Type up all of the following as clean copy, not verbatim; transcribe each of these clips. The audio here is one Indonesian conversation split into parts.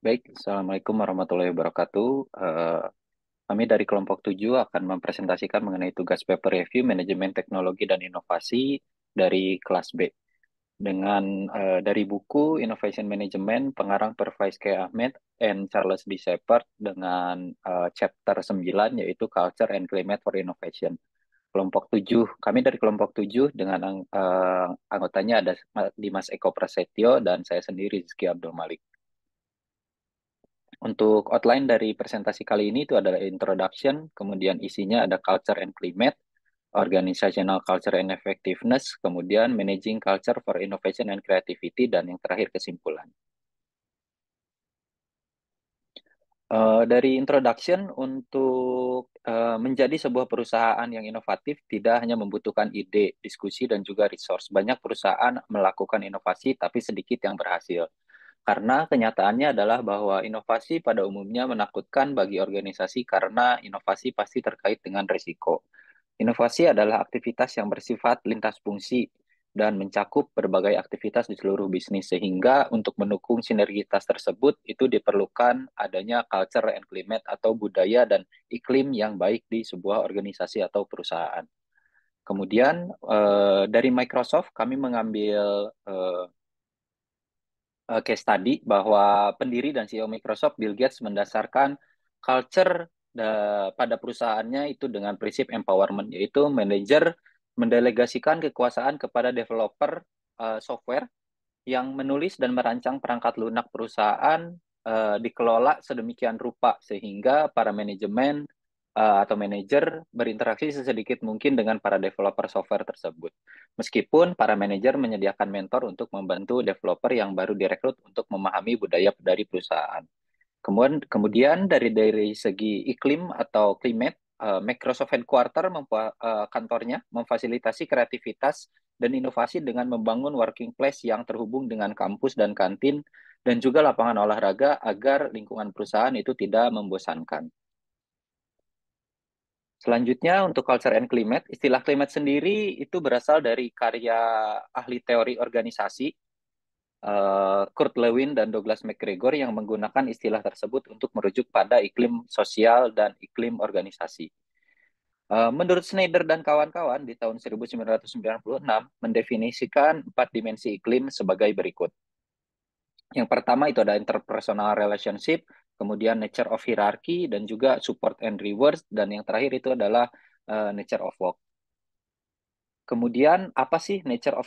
Baik, Assalamualaikum warahmatullahi wabarakatuh. Kami dari kelompok 7 akan mempresentasikan mengenai tugas paper review manajemen teknologi dan inovasi dari kelas B. Dengan dari buku Innovation Management, pengarang Pervaiz K. Ahmed and Charles D. Shepard dengan chapter 9 yaitu Culture and Climate for Innovation. Kelompok 7, kami dari kelompok 7 dengan anggotanya ada Dimas Eko Prasetyo dan saya sendiri Rizky Abdul Malik. Untuk outline dari presentasi kali ini itu adalah introduction, kemudian isinya ada culture and climate, organizational culture and effectiveness, kemudian managing culture for innovation and creativity, dan yang terakhir kesimpulan. Dari introduction, untuk menjadi sebuah perusahaan yang inovatif tidak hanya membutuhkan ide, diskusi, dan juga resource. Banyak perusahaan melakukan inovasi, tapi sedikit yang berhasil. Karena kenyataannya adalah bahwa inovasi pada umumnya menakutkan bagi organisasi karena inovasi pasti terkait dengan risiko. Inovasi adalah aktivitas yang bersifat lintas fungsi dan mencakup berbagai aktivitas di seluruh bisnis, sehingga untuk mendukung sinergitas tersebut itu diperlukan adanya culture and climate atau budaya dan iklim yang baik di sebuah organisasi atau perusahaan. Kemudian dari Microsoft kami mengambil case study bahwa pendiri dan CEO Microsoft Bill Gates mendasarkan culture pada perusahaannya itu dengan prinsip empowerment, yaitu manajer mendelegasikan kekuasaan kepada developer software yang menulis dan merancang perangkat lunak perusahaan dikelola sedemikian rupa sehingga para manajemen atau manajer berinteraksi sesedikit mungkin dengan para developer software tersebut. Meskipun para manajer menyediakan mentor untuk membantu developer yang baru direkrut untuk memahami budaya dari perusahaan. Kemudian dari segi iklim atau climate, Microsoft Headquarter kantornya memfasilitasi kreativitas dan inovasi dengan membangun working place yang terhubung dengan kampus dan kantin dan juga lapangan olahraga agar lingkungan perusahaan itu tidak membosankan. Selanjutnya untuk culture and climate, istilah climate sendiri itu berasal dari karya ahli teori organisasi Kurt Lewin dan Douglas McGregor yang menggunakan istilah tersebut untuk merujuk pada iklim sosial dan iklim organisasi. Menurut Schneider dan kawan-kawan di tahun 1996 mendefinisikan 4 dimensi iklim sebagai berikut. Yang pertama itu ada interpersonal relationship, kemudian nature of hierarchy, dan juga support and rewards, dan yang terakhir itu adalah nature of work. Kemudian apa sih nature of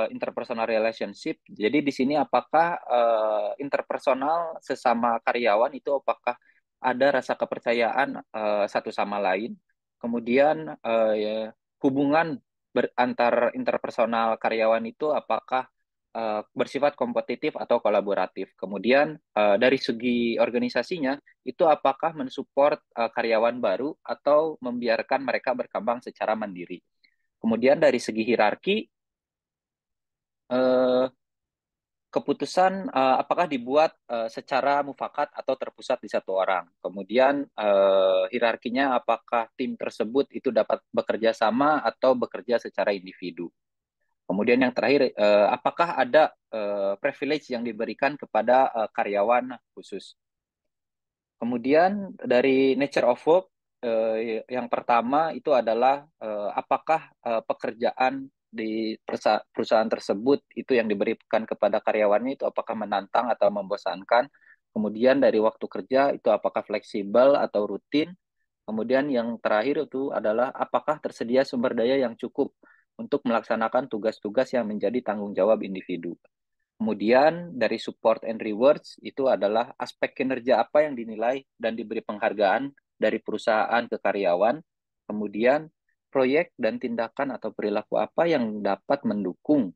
interpersonal relationship? Jadi di sini apakah interpersonal sesama karyawan itu apakah ada rasa kepercayaan satu sama lain? Kemudian ya, hubungan antar interpersonal karyawan itu apakah bersifat kompetitif atau kolaboratif? Kemudian dari segi organisasinya itu apakah mensupport karyawan baru atau membiarkan mereka berkembang secara mandiri? Kemudian dari segi hierarki, eh, keputusan apakah dibuat secara mufakat atau terpusat di satu orang. Kemudian hierarkinya apakah tim tersebut itu dapat bekerja sama atau bekerja secara individu. Kemudian yang terakhir, apakah ada privilege yang diberikan kepada karyawan khusus. Kemudian dari nature of work, yang pertama itu adalah apakah pekerjaan di perusahaan tersebut itu yang diberikan kepada karyawannya itu apakah menantang atau membosankan. Kemudian dari waktu kerja itu apakah fleksibel atau rutin. Kemudian yang terakhir itu adalah apakah tersedia sumber daya yang cukup untuk melaksanakan tugas-tugas yang menjadi tanggung jawab individu. Kemudian dari support and rewards itu adalah aspek kinerja apa yang dinilai dan diberi penghargaan dari perusahaan ke karyawan. Kemudian proyek dan tindakan atau perilaku apa yang dapat mendukung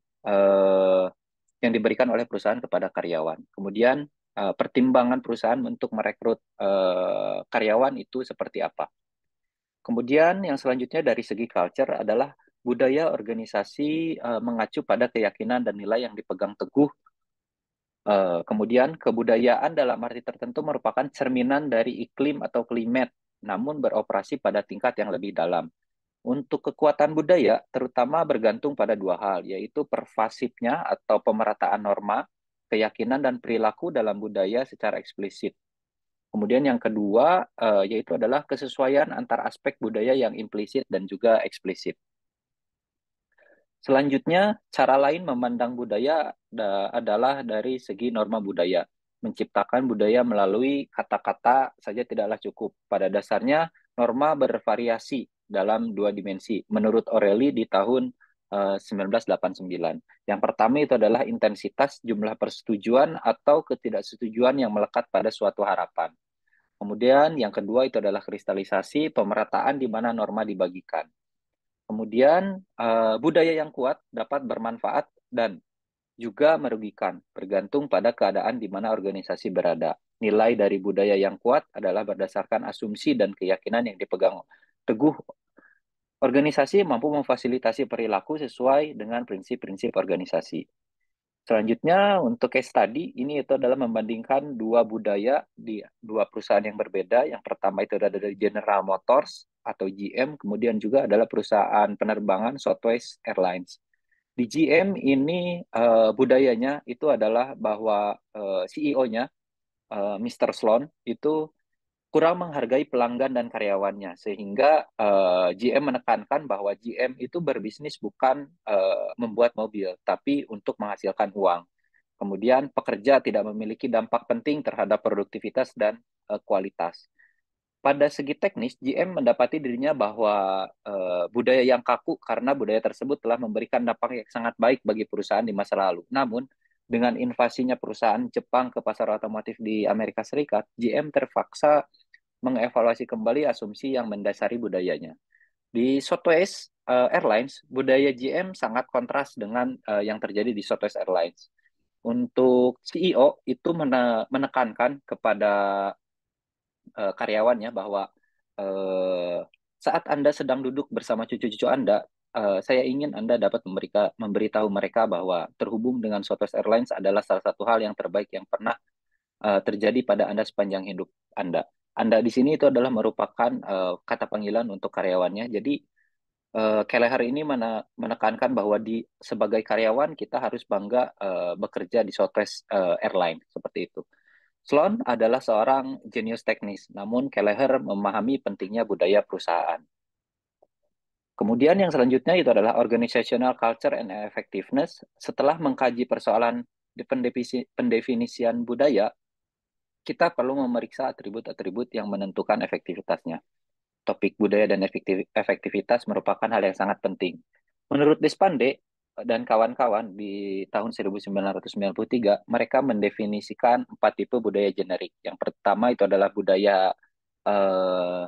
yang diberikan oleh perusahaan kepada karyawan. Kemudian pertimbangan perusahaan untuk merekrut karyawan itu seperti apa. Kemudian yang selanjutnya dari segi culture adalah budaya organisasi mengacu pada keyakinan dan nilai yang dipegang teguh. Kemudian kebudayaan dalam arti tertentu merupakan cerminan dari iklim atau klimat, namun beroperasi pada tingkat yang lebih dalam. Untuk kekuatan budaya, terutama bergantung pada dua hal, yaitu pervasifnya atau pemerataan norma, keyakinan dan perilaku dalam budaya secara eksplisit. Kemudian yang kedua yaitu adalah kesesuaian antar aspek budaya yang implisit dan juga eksplisit. Selanjutnya, cara lain memandang budaya adalah dari segi norma budaya. Menciptakan budaya melalui kata-kata saja tidaklah cukup. Pada dasarnya, norma bervariasi dalam dua dimensi. Menurut O'Reilly di tahun 1989. Yang pertama itu adalah intensitas jumlah persetujuan atau ketidaksetujuan yang melekat pada suatu harapan. Kemudian yang kedua itu adalah kristalisasi, pemerataan di mana norma dibagikan. Kemudian budaya yang kuat dapat bermanfaat dan juga merugikan, bergantung pada keadaan di mana organisasi berada. Nilai dari budaya yang kuat adalah berdasarkan asumsi dan keyakinan yang dipegang teguh. Organisasi mampu memfasilitasi perilaku sesuai dengan prinsip-prinsip organisasi. Selanjutnya, untuk case study, ini itu adalah membandingkan dua budaya di dua perusahaan yang berbeda. Yang pertama itu adalah dari General Motors atau GM, kemudian juga adalah perusahaan penerbangan Southwest Airlines. Di GM ini budayanya itu adalah bahwa CEO-nya, Mr. Sloan, itu kurang menghargai pelanggan dan karyawannya, sehingga GM menekankan bahwa GM itu berbisnis bukan membuat mobil, tapi untuk menghasilkan uang. Kemudian pekerja tidak memiliki dampak penting terhadap produktivitas dan kualitas. Pada segi teknis, GM mendapati dirinya bahwa budaya yang kaku karena budaya tersebut telah memberikan dampak yang sangat baik bagi perusahaan di masa lalu. Namun, dengan invasinya perusahaan Jepang ke pasar otomotif di Amerika Serikat, GM terpaksa mengevaluasi kembali asumsi yang mendasari budayanya. Di Southwest Airlines, budaya GM sangat kontras dengan yang terjadi di Southwest Airlines. Untuk CEO itu menekankan kepada karyawannya bahwa uh, saat Anda sedang duduk bersama cucu-cucu Anda, saya ingin Anda dapat memberitahu mereka bahwa terhubung dengan Southwest Airlines adalah salah satu hal yang terbaik yang pernah terjadi pada Anda sepanjang hidup Anda. Anda di sini itu adalah merupakan kata panggilan untuk karyawannya. Jadi Kelleher ini menekankan bahwa sebagai karyawan kita harus bangga bekerja di Southwest Airlines seperti itu. Sloan adalah seorang jenius teknis, namun Kelleher memahami pentingnya budaya perusahaan. Kemudian yang selanjutnya itu adalah organizational culture and effectiveness. Setelah mengkaji persoalan pendefinisian budaya, kita perlu memeriksa atribut-atribut yang menentukan efektivitasnya. Topik budaya dan efektivitas merupakan hal yang sangat penting. Menurut Despande dan kawan-kawan di tahun 1993, mereka mendefinisikan 4 tipe budaya generik. Yang pertama itu adalah budaya eh,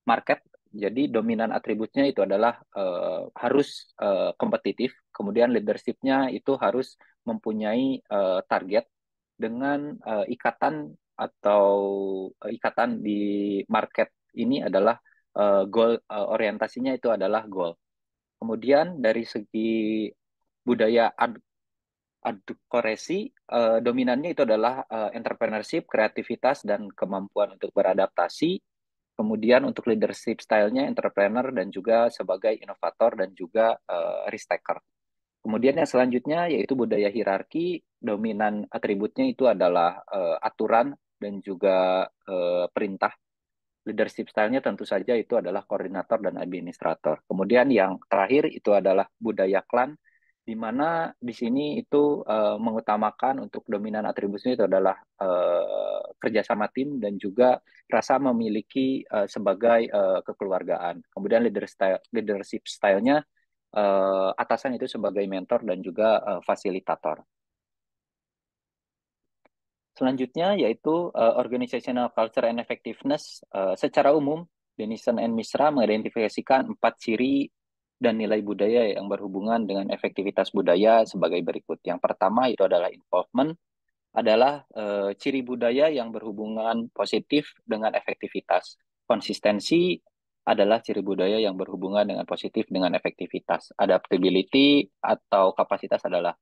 market. Jadi dominan atributnya itu adalah harus kompetitif. Kemudian leadership-nya itu harus mempunyai target dengan ikatan atau ikatan di market ini adalah goal, orientasinya itu adalah goal. Kemudian dari segi budaya advocacy, dominannya itu adalah entrepreneurship, kreativitas, dan kemampuan untuk beradaptasi. Kemudian untuk leadership style-nya entrepreneur dan juga sebagai inovator dan juga risk taker. Kemudian yang selanjutnya yaitu budaya hierarki, dominan atributnya itu adalah aturan dan juga perintah. Leadership style-nya tentu saja itu adalah koordinator dan administrator. Kemudian yang terakhir itu adalah budaya klan, di mana di sini itu mengutamakan untuk dominan atributnya itu adalah kerjasama tim dan juga rasa memiliki sebagai kekeluargaan. Kemudian leadership style-nya atasan itu sebagai mentor dan juga fasilitator. Selanjutnya yaitu organizational culture and effectiveness. Secara umum, Denison and Misra mengidentifikasikan 4 ciri dan nilai budaya yang berhubungan dengan efektivitas budaya sebagai berikut. Yang pertama itu adalah involvement, adalah ciri budaya yang berhubungan positif dengan efektivitas. Konsistensi adalah ciri budaya yang berhubungan dengan positif dengan efektivitas. Adaptability atau kapasitas adalah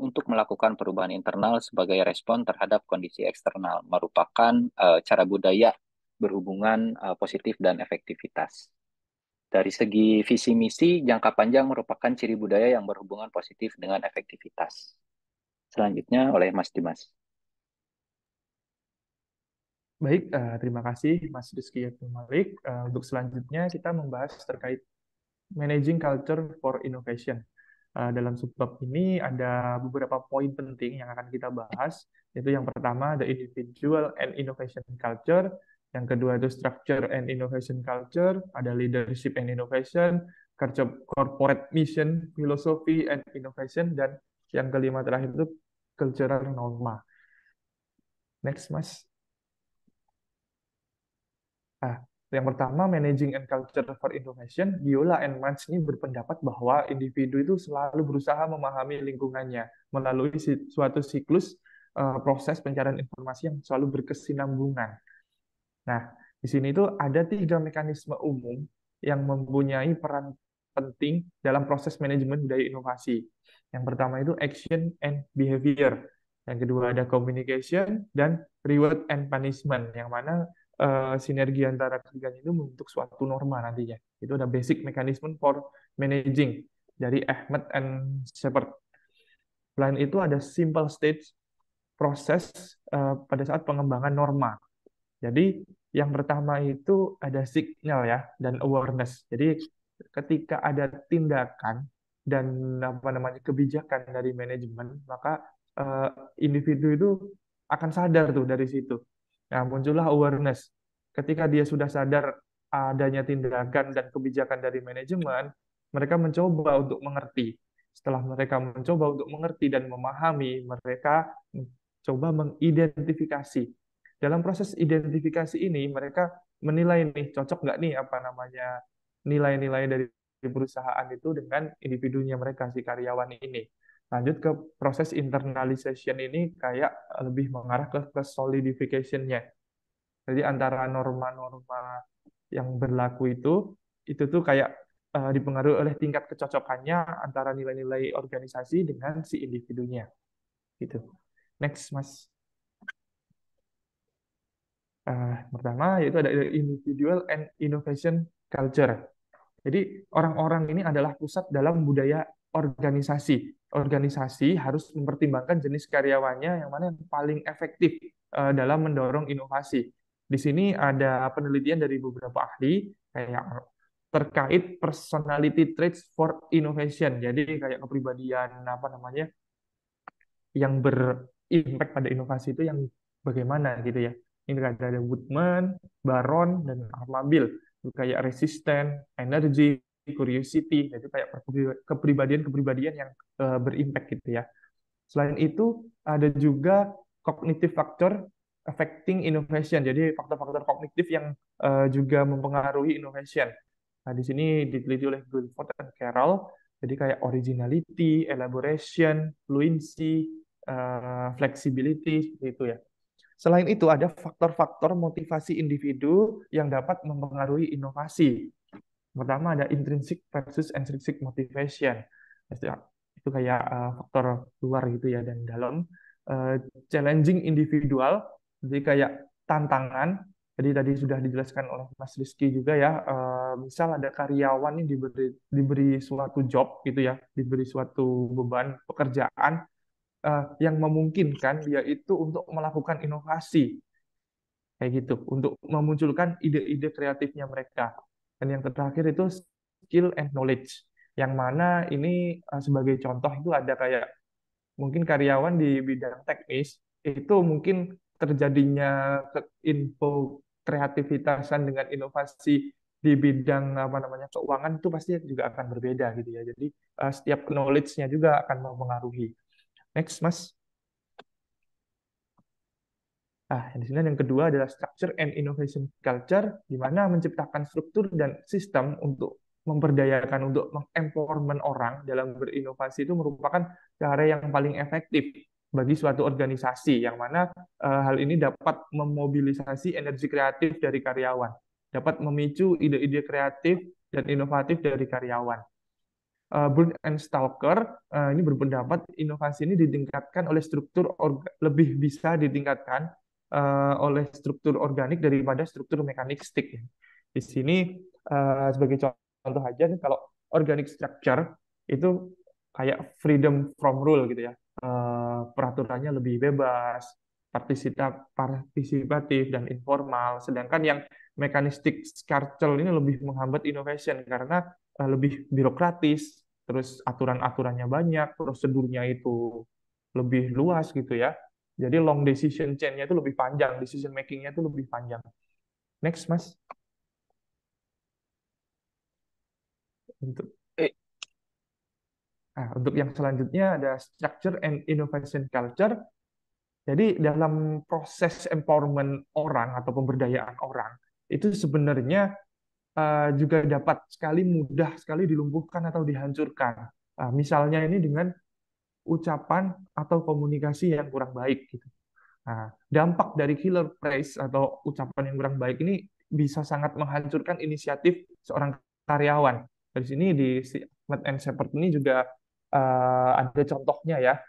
untuk melakukan perubahan internal sebagai respon terhadap kondisi eksternal, merupakan cara budaya berhubungan positif dan efektivitas. Dari segi visi misi, jangka panjang merupakan ciri budaya yang berhubungan positif dengan efektivitas. selanjutnya oleh Mas Dimas. Baik, terima kasih Mas Rizky Abdul Malik. Untuk selanjutnya kita membahas terkait Managing Culture for Innovation. Dalam subbab ini ada beberapa poin penting yang akan kita bahas, yaitu yang pertama ada individual and innovation culture, yang kedua itu structure and innovation culture, ada leadership and innovation, corporate mission, philosophy and innovation, dan yang kelima terakhir itu cultural norma. Next, Mas. Ah, yang pertama, Managing and Culture for Innovation, Viola and Mans ini berpendapat bahwa individu itu selalu berusaha memahami lingkungannya melalui suatu siklus proses pencarian informasi yang selalu berkesinambungan. Nah, di sini itu ada tiga mekanisme umum yang mempunyai peran penting dalam proses manajemen budaya inovasi. Yang pertama itu action and behavior. Yang kedua ada communication dan reward and punishment. Yang mana sinergi antara ketiganya itu membentuk suatu norma nantinya. Itu ada basic mechanism for managing dari Ahmed and Shepard. Selain itu ada simple stage proses pada saat pengembangan norma. Jadi yang pertama itu ada signal ya dan awareness. Jadi ketika ada tindakan dan apa namanya kebijakan dari manajemen, maka eh, individu itu akan sadar tuh dari situ. Nah, muncullah awareness. Ketika dia sudah sadar adanya tindakan dan kebijakan dari manajemen, mereka mencoba untuk mengerti. Setelah mereka mencoba untuk mengerti dan memahami, mereka mencoba mengidentifikasi. Dalam proses identifikasi ini, mereka menilai nih cocok nggak nih apa namanya nilai-nilai dari perusahaan itu dengan individunya mereka si karyawan ini. Lanjut ke proses internalization ini kayak lebih mengarah ke solidification-nya. Jadi antara norma-norma yang berlaku itu tuh kayak dipengaruhi oleh tingkat kecocokannya antara nilai-nilai organisasi dengan si individunya. Gitu. Next, Mas. Pertama yaitu ada individual and innovation culture. Jadi orang-orang ini adalah pusat dalam budaya organisasi. Organisasi harus mempertimbangkan jenis karyawannya yang mana yang paling efektif dalam mendorong inovasi. Di sini ada penelitian dari beberapa ahli kayak terkait personality traits for innovation. Jadi kayak kepribadian apa namanya yang berimpact pada inovasi itu yang bagaimana gitu ya. Ini ada Woodman, Baron, dan Armabil. Itu kayak resisten, energy, curiosity, itu kayak kepribadian-kepribadian yang berimpact gitu ya. Selain itu, ada juga cognitive factor affecting innovation. Jadi faktor-faktor kognitif yang juga mempengaruhi innovation. Nah, di sini diteliti oleh Guilford dan Carroll. Jadi kayak originality, elaboration, fluency, flexibility, seperti itu ya. Selain itu, ada faktor-faktor motivasi individu yang dapat mempengaruhi inovasi. Pertama ada intrinsic versus extrinsic motivation. Itu kayak faktor luar gitu ya dan dalam. Challenging individual, jadi kayak tantangan. Jadi tadi sudah dijelaskan oleh Mas Rizky juga ya. Misal ada karyawan yang diberi suatu job gitu ya, diberi suatu beban pekerjaan yang memungkinkan dia itu untuk melakukan inovasi kayak gitu untuk memunculkan ide-ide kreatifnya mereka. Dan yang terakhir itu skill and knowledge, yang mana ini sebagai contoh itu ada kayak mungkin karyawan di bidang teknis itu mungkin terjadinya info kreativitasan dengan inovasi di bidang apa namanya keuangan itu pasti juga akan berbeda gitu ya. Jadi setiap knowledge-nya juga akan mempengaruhi. Next, Mas. Nah, di sini yang kedua adalah structure and innovation culture, di mana menciptakan struktur dan sistem untuk memperdayakan, untuk mengempowerment orang dalam berinovasi itu merupakan cara yang paling efektif bagi suatu organisasi, yang mana hal ini dapat memobilisasi energi kreatif dari karyawan, dapat memicu ide-ide kreatif dan inovatif dari karyawan. Burn and Stalker ini berpendapat inovasi ini ditingkatkan oleh lebih bisa ditingkatkan oleh struktur organik daripada struktur mekanistik. Di sini sebagai contoh aja nih, kalau organic structure itu kayak freedom from rule gitu ya. peraturannya lebih bebas, partisipatif dan informal. Sedangkan yang mechanistic culture ini lebih menghambat innovation karena lebih birokratis, terus aturan-aturannya banyak, prosedurnya itu lebih luas gitu ya. Jadi long decision chain-nya itu lebih panjang, decision making-nya itu lebih panjang. Next, Mas. Untuk Eh, untuk yang selanjutnya ada structure and innovation culture. Jadi dalam proses empowerment orang atau pemberdayaan orang itu sebenarnya juga dapat sekali mudah sekali dilumpuhkan atau dihancurkan. Misalnya ini dengan ucapan atau komunikasi yang kurang baik gitu. Nah, dampak dari killer phrase atau ucapan yang kurang baik ini bisa sangat menghancurkan inisiatif seorang karyawan. Dari sini di si Ahmad and Shepard ini juga ada contohnya ya,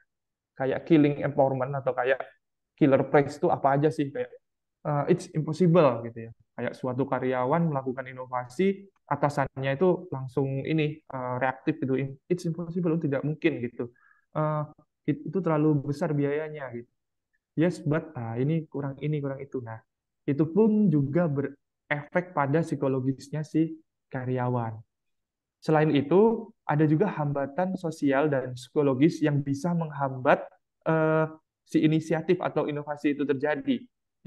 kayak killing empowerment atau kayak killer phrase itu apa aja sih, kayak it's impossible gitu ya. Kayak suatu karyawan melakukan inovasi, atasannya itu langsung ini reaktif gitu, it's impossible, itu tidak mungkin gitu. Eh, itu terlalu besar biayanya gitu. Yes, but ini kurang itu. Nah, itu pun juga berefek pada psikologisnya si karyawan. Selain itu, ada juga hambatan sosial dan psikologis yang bisa menghambat eh, si inisiatif atau inovasi itu terjadi.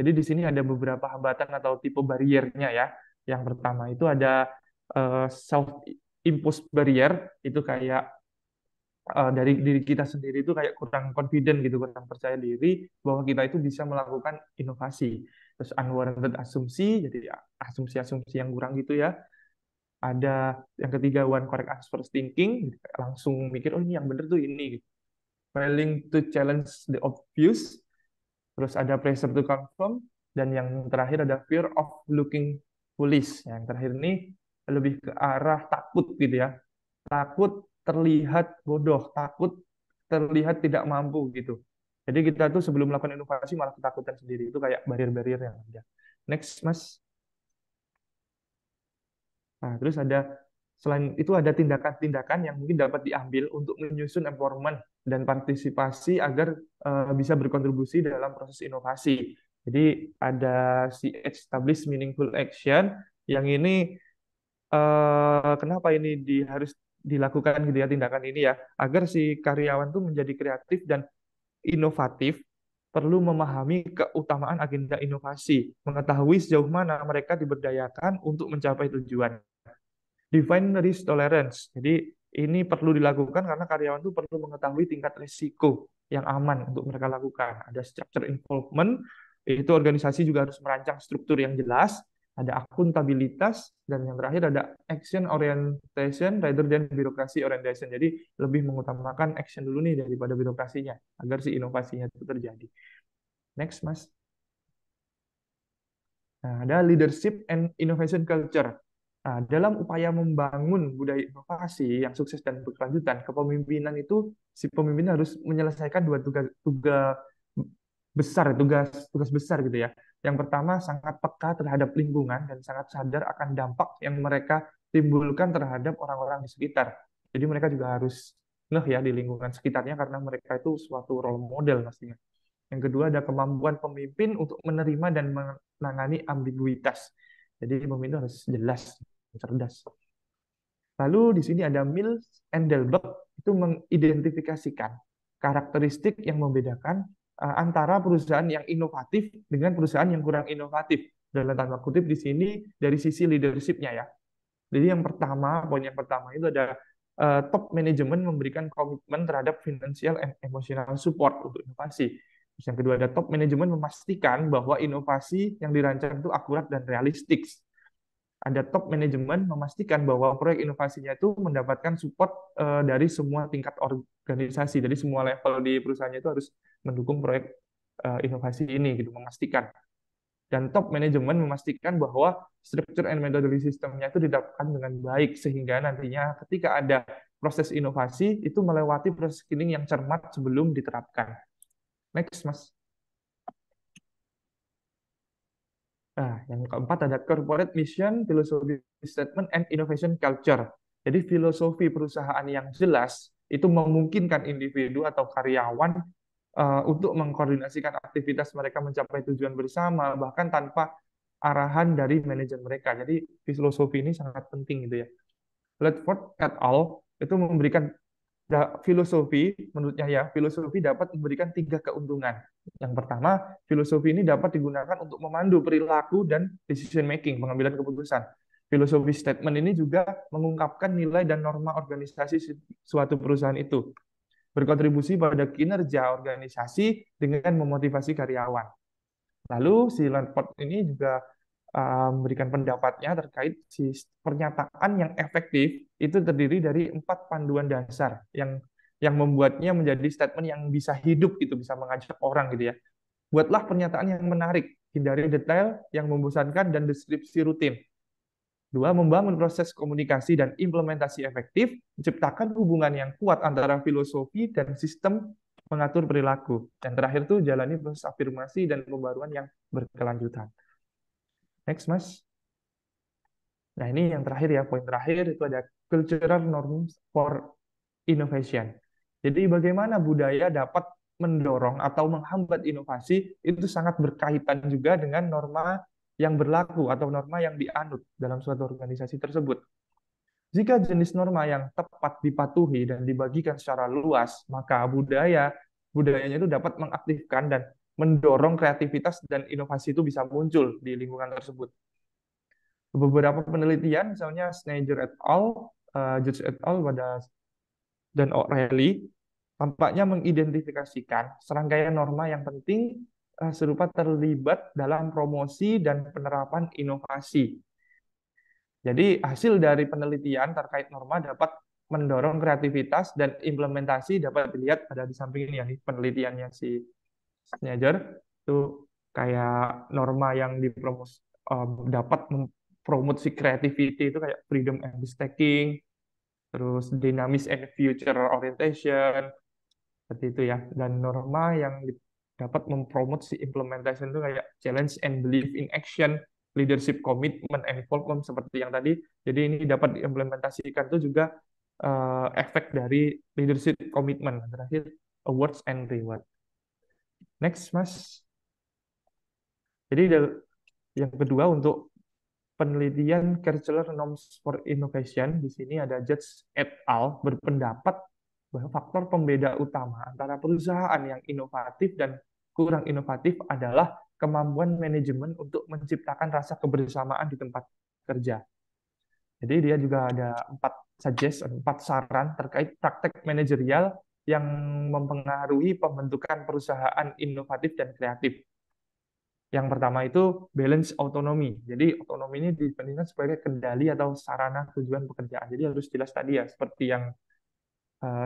Jadi di sini ada beberapa hambatan atau tipe bariernya ya. Yang pertama itu ada self imposed barrier, itu kayak dari diri kita sendiri itu kayak kurang confident gitu, kurang percaya diri bahwa kita itu bisa melakukan inovasi. Terus unwarranted assumpsi, jadi asumsi-asumsi yang kurang gitu ya. Ada yang ketiga one correct answer thinking, gitu. Langsung mikir oh ini yang bener tuh ini gitu. Failing to challenge the obvious. Terus ada pressure to confirm, dan yang terakhir ada fear of looking foolish. Yang terakhir ini lebih ke arah takut gitu ya, takut terlihat bodoh, takut terlihat tidak mampu gitu. Jadi kita tuh sebelum melakukan inovasi malah ketakutan sendiri, itu kayak barrier-barrier yang ada. Next, Mas. Nah, terus ada selain itu ada tindakan-tindakan yang mungkin dapat diambil untuk menyusun empowerment dan partisipasi agar bisa berkontribusi dalam proses inovasi. Jadi ada si establish meaningful action yang ini kenapa ini harus dilakukan gitu ya, tindakan ini ya, agar si karyawan tuh menjadi kreatif dan inovatif, perlu memahami keutamaan agenda inovasi, mengetahui sejauh mana mereka diberdayakan untuk mencapai tujuan. Define risk tolerance. Jadi ini perlu dilakukan karena karyawan itu perlu mengetahui tingkat risiko yang aman untuk mereka lakukan. Ada structure involvement, itu organisasi juga harus merancang struktur yang jelas, ada akuntabilitas, dan yang terakhir ada action orientation rather than birokrasi orientation. Jadi lebih mengutamakan action dulu nih daripada birokrasinya, agar si inovasinya itu terjadi. Next, Mas. Nah, ada leadership and innovation culture. Nah, dalam upaya membangun budaya inovasi yang sukses dan berkelanjutan, kepemimpinan itu si pemimpin harus menyelesaikan dua tugas besar, tugas besar gitu ya. Yang pertama sangat peka terhadap lingkungan dan sangat sadar akan dampak yang mereka timbulkan terhadap orang-orang di sekitar. Jadi mereka juga harus ngeh ya di lingkungan sekitarnya karena mereka itu suatu role model pastinya. Yang kedua ada kemampuan pemimpin untuk menerima dan menangani ambiguitas. Jadi pemimpin harus jelas, cerdas. Lalu di sini ada Mills and Delbert, itu mengidentifikasikan karakteristik yang membedakan antara perusahaan yang inovatif dengan perusahaan yang kurang inovatif. Dalam tanda kutip di sini dari sisi leadership-nya ya. Jadi yang pertama, poin yang pertama itu ada top management memberikan komitmen terhadap financial and emotional support untuk inovasi. Terus yang kedua ada top management memastikan bahwa inovasi yang dirancang itu akurat dan realistik. Ada top management memastikan bahwa proyek inovasinya itu mendapatkan support dari semua tingkat organisasi, dari semua level di perusahaannya itu harus mendukung proyek inovasi ini, gitu, memastikan. Dan top manajemen memastikan bahwa struktur and methodology sistemnya itu didapatkan dengan baik, sehingga nantinya ketika ada proses inovasi, itu melewati proses screening yang cermat sebelum diterapkan. Next, Mas. Nah, yang keempat ada corporate mission, philosophy statement, and innovation culture. Jadi filosofi perusahaan yang jelas itu memungkinkan individu atau karyawan untuk mengkoordinasikan aktivitas mereka mencapai tujuan bersama, bahkan tanpa arahan dari manajer mereka. Jadi filosofi ini sangat penting gitu ya. Ledford et al. Itu memberikan filosofi, menurutnya ya, filosofi dapat memberikan 3 keuntungan. Yang pertama, filosofi ini dapat digunakan untuk memandu perilaku dan decision making, pengambilan keputusan. Filosofi statement ini juga mengungkapkan nilai dan norma organisasi suatu perusahaan itu, berkontribusi pada kinerja organisasi dengan memotivasi karyawan. Lalu si Lamport ini juga memberikan pendapatnya terkait si pernyataan yang efektif itu terdiri dari 4 panduan dasar yang membuatnya menjadi statement yang bisa hidup gitu, bisa mengajak orang gitu ya. Buatlah pernyataan yang menarik, hindari detail yang membosankan dan deskripsi rutin. 2, membangun proses komunikasi dan implementasi efektif, menciptakan hubungan yang kuat antara filosofi dan sistem mengatur perilaku. Dan terakhir tuh jalani proses afirmasi dan pembaruan yang berkelanjutan. Next, Mas. Nah, ini yang terakhir ya, poin terakhir itu ada cultural norms for innovation. Jadi bagaimana budaya dapat mendorong atau menghambat inovasi itu sangat berkaitan juga dengan norma yang berlaku atau norma yang dianut dalam suatu organisasi tersebut. Jika jenis norma yang tepat dipatuhi dan dibagikan secara luas, maka budayanya itu dapat mengaktifkan dan mendorong kreativitas dan inovasi itu bisa muncul di lingkungan tersebut. Beberapa penelitian, misalnya Snyder et al., Judge et al., dan O'Reilly, tampaknya mengidentifikasikan serangkaian norma yang penting serupa terlibat dalam promosi dan penerapan inovasi. Jadi hasil dari penelitian terkait norma dapat mendorong kreativitas dan implementasi dapat dilihat ada di samping ini ya, penelitiannya si Snyder itu kayak norma yang dapat mempromosi creativity itu kayak freedom and risk taking, terus dynamics and future orientation, seperti itu ya. Dan norma yang dapat mempromosi implementation itu kayak challenge and belief in action, leadership commitment and involvement seperti yang tadi. Jadi ini dapat diimplementasikan itu juga efek dari leadership commitment. Terakhir, awards and reward. Next, Mas. Jadi yang kedua untuk penelitian Cultural Norms for Innovation, di sini ada Judge et al. Berpendapat bahwa faktor pembeda utama antara perusahaan yang inovatif dan kurang inovatif adalah kemampuan manajemen untuk menciptakan rasa kebersamaan di tempat kerja. Jadi dia juga ada 4 saran terkait praktek manajerial yang mempengaruhi pembentukan perusahaan inovatif dan kreatif. Yang pertama itu balance autonomy. Jadi autonomi ini dibandingkan sebagai kendali atau sarana tujuan pekerjaan. Jadi harus jelas tadi ya, seperti yang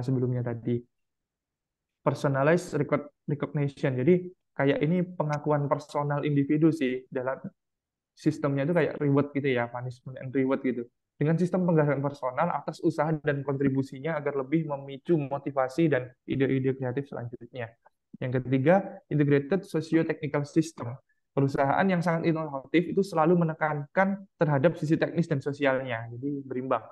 sebelumnya tadi. Personalized recognition. Jadi kayak ini pengakuan personal individu sih dalam sistemnya itu kayak reward gitu ya, punishment and reward gitu. Dengan sistem penghargaan personal atas usaha dan kontribusinya agar lebih memicu motivasi dan ide-ide kreatif selanjutnya. Yang ketiga, integrated socio-technical system. Perusahaan yang sangat inovatif itu selalu menekankan terhadap sisi teknis dan sosialnya, jadi berimbang.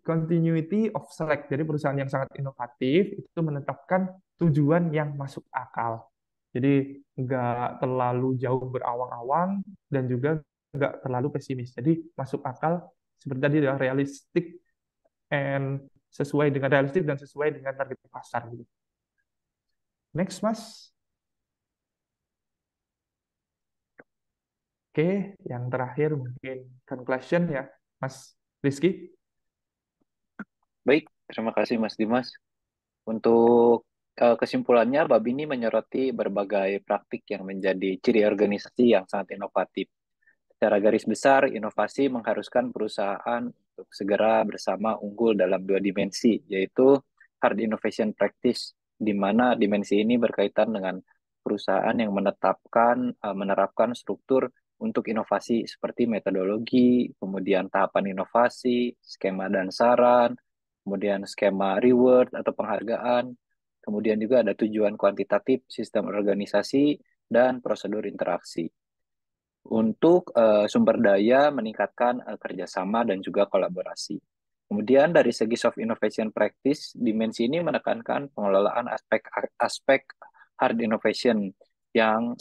Continuity of select, jadi perusahaan yang sangat inovatif itu menetapkan tujuan yang masuk akal. Jadi nggak terlalu jauh berawang-awang dan juga nggak terlalu pesimis. Jadi masuk akal seperti tadi ya, realistik and realistik dan sesuai dengan target pasar gitu. Next, Mas. Oke, yang terakhir mungkin conclusion ya, Mas Rizky. Baik, terima kasih Mas Dimas. Untuk kesimpulannya, bab ini menyoroti berbagai praktik yang menjadi ciri organisasi yang sangat inovatif. Secara garis besar, inovasi mengharuskan perusahaan untuk segera bersama unggul dalam 2 dimensi, yaitu hard innovation practice, di mana dimensi ini berkaitan dengan perusahaan yang menerapkan struktur untuk inovasi seperti metodologi, kemudian tahapan inovasi, skema dan saran, kemudian skema reward atau penghargaan, kemudian juga ada tujuan kuantitatif, sistem organisasi, dan prosedur interaksi. Untuk sumber daya meningkatkan kerjasama dan juga kolaborasi. Kemudian dari segi soft innovation practice, dimensi ini menekankan pengelolaan aspek hard innovation yang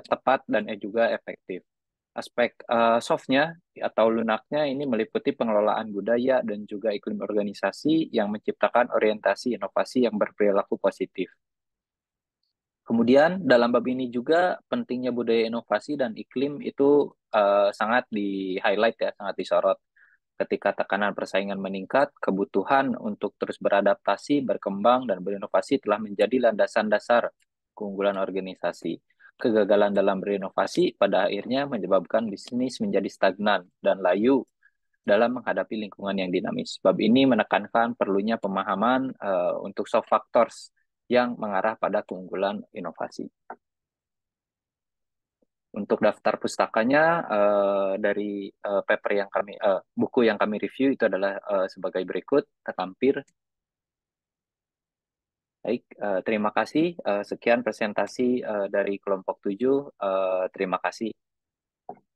tepat dan juga efektif. Aspek softnya atau lunaknya ini meliputi pengelolaan budaya dan juga iklim organisasi yang menciptakan orientasi inovasi yang berperilaku positif. Kemudian dalam bab ini juga pentingnya budaya inovasi dan iklim itu sangat di-highlight ya, sangat disorot. Ketika tekanan persaingan meningkat, kebutuhan untuk terus beradaptasi, berkembang, dan berinovasi telah menjadi landasan dasar keunggulan organisasi. Kegagalan dalam berinovasi pada akhirnya menyebabkan bisnis menjadi stagnan dan layu dalam menghadapi lingkungan yang dinamis. Bab ini menekankan perlunya pemahaman untuk soft factors yang mengarah pada keunggulan inovasi. Untuk daftar pustakanya dari paper yang kami buku yang kami review itu adalah sebagai berikut, tertampil. Baik, terima kasih. Sekian presentasi dari kelompok 7. Terima kasih.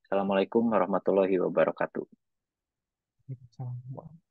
Assalamualaikum warahmatullahi wabarakatuh. Waalaikumsalam.